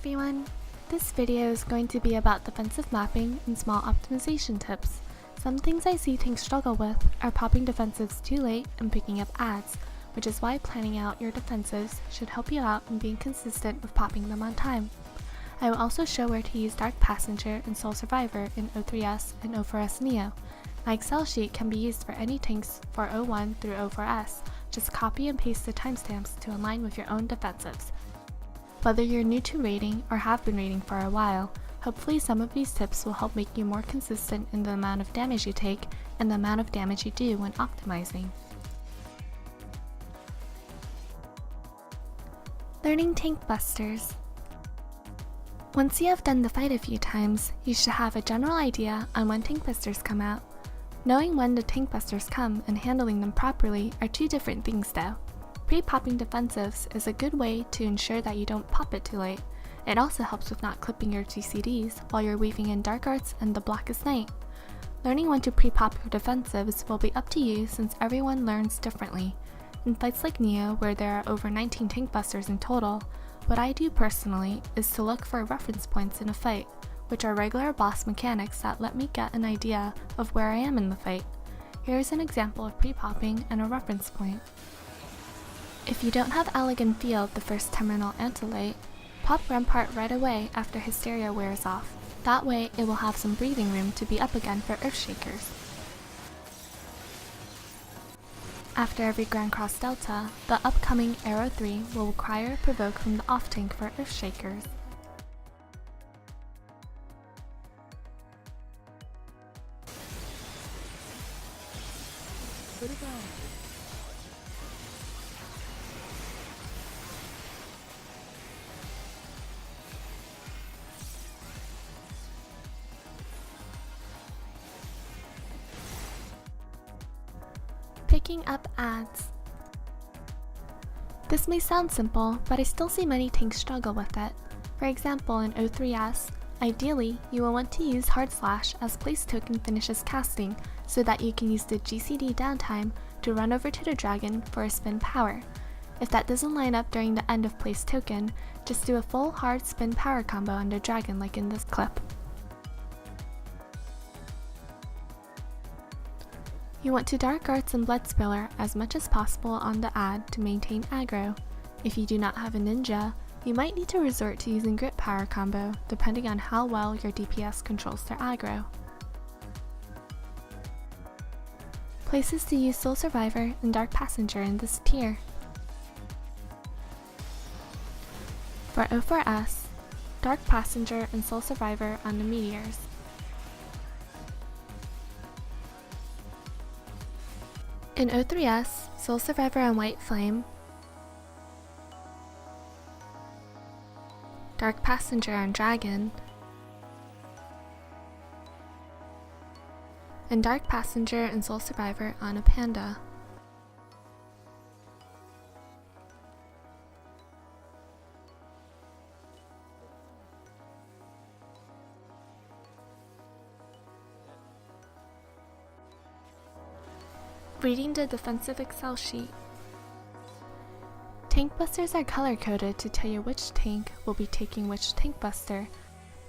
everyone! This video is going to be about defensive mapping and small optimization tips. Some things I see tanks struggle with are popping defensives too late and picking up adds, which is why planning out your defensives should help you out in being consistent with popping them on time. I will also show where to use Dark Passenger and Soul Survivor in O3S and O4S Neo. My Excel sheet can be used for any tanks for O1 through O4S. Just copy and paste the timestamps to align with your own defensives. Whether you're new to raiding or have been raiding for a while, hopefully some of these tips will help make you more consistent in the amount of damage you take and the amount of damage you do when optimizing. Learning tank busters. Once you have done the fight a few times, you should have a general idea on when tank busters come out. Knowing when the tank busters come and handling them properly are two different things though. Pre-popping defensives is a good way to ensure that you don't pop it too late. It also helps with not clipping your GCDs while you're weaving in Dark Arts and the Blackest Night. Learning when to pre-pop your defensives will be up to you since everyone learns differently. In fights like Neo, where there are over 19 tank busters in total, what I do personally is to look for reference points in a fight, which are regular boss mechanics that let me get an idea of where I am in the fight. Here's an example of pre-popping and a reference point. If you don't have Elegant Field the first terminal Antolite, pop Rampart right away after Hysteria wears off. That way it will have some breathing room to be up again for Earthshakers. After every Grand Cross Delta, the upcoming Arrow 3 will require a provoke from the off tank for Earthshakers. Picking up adds. This may sound simple, but I still see many tanks struggle with it. For example, in O3S, ideally you will want to use Hard Slash as place token finishes casting so that you can use the GCD downtime to run over to the dragon for a spin power. If that doesn't line up during the end of place token, just do a full hard spin power combo on the dragon like in this clip. You want to Dark Arts and Blood Spiller as much as possible on the ad to maintain aggro. If you do not have a ninja, you might need to resort to using Grit Power combo depending on how well your DPS controls their aggro. Places to use Soul Survivor and Dark Passenger in this tier. For O4S, Dark Passenger and Soul Survivor on the Meteors. In O3S, Soul Survivor on White Flame, Dark Passenger on Dragon, and Dark Passenger and Soul Survivor on a Panda. Reading the defensive Excel sheet. Tank busters are color-coded to tell you which tank will be taking which tank buster.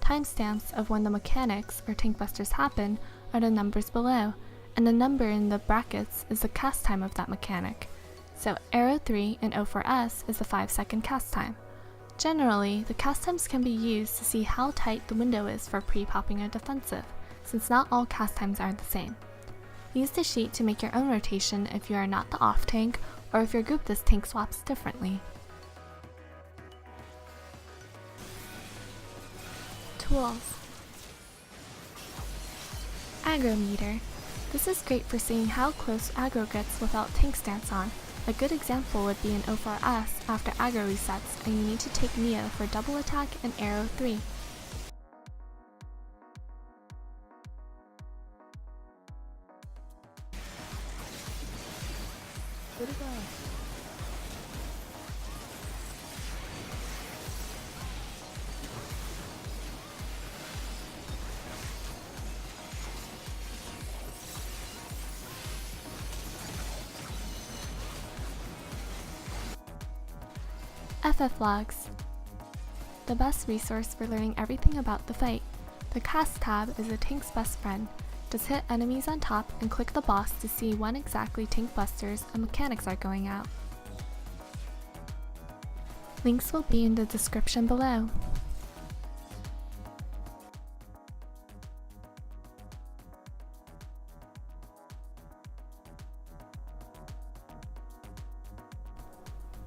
Timestamps of when the mechanics or tank busters happen are the numbers below, and the number in the brackets is the cast time of that mechanic. So Arrow 3 in O4S is the 5-second cast time. Generally, the cast times can be used to see how tight the window is for pre-popping a defensive, since not all cast times are the same. Use the sheet to make your own rotation if you are not the off tank or if your group does tank swaps differently. Tools. Aggro meter. This is great for seeing how close aggro gets without tank stance on. A good example would be in O4S after aggro resets and you need to take Neo for double attack and Arrow 3. FF logs. the best resource for learning everything about the fight. The Cast tab is a tank's best friend. Just hit enemies on top and click the boss to see when exactly tank busters and mechanics are going out. Links will be in the description below.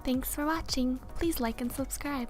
Thanks for watching. Please like and subscribe.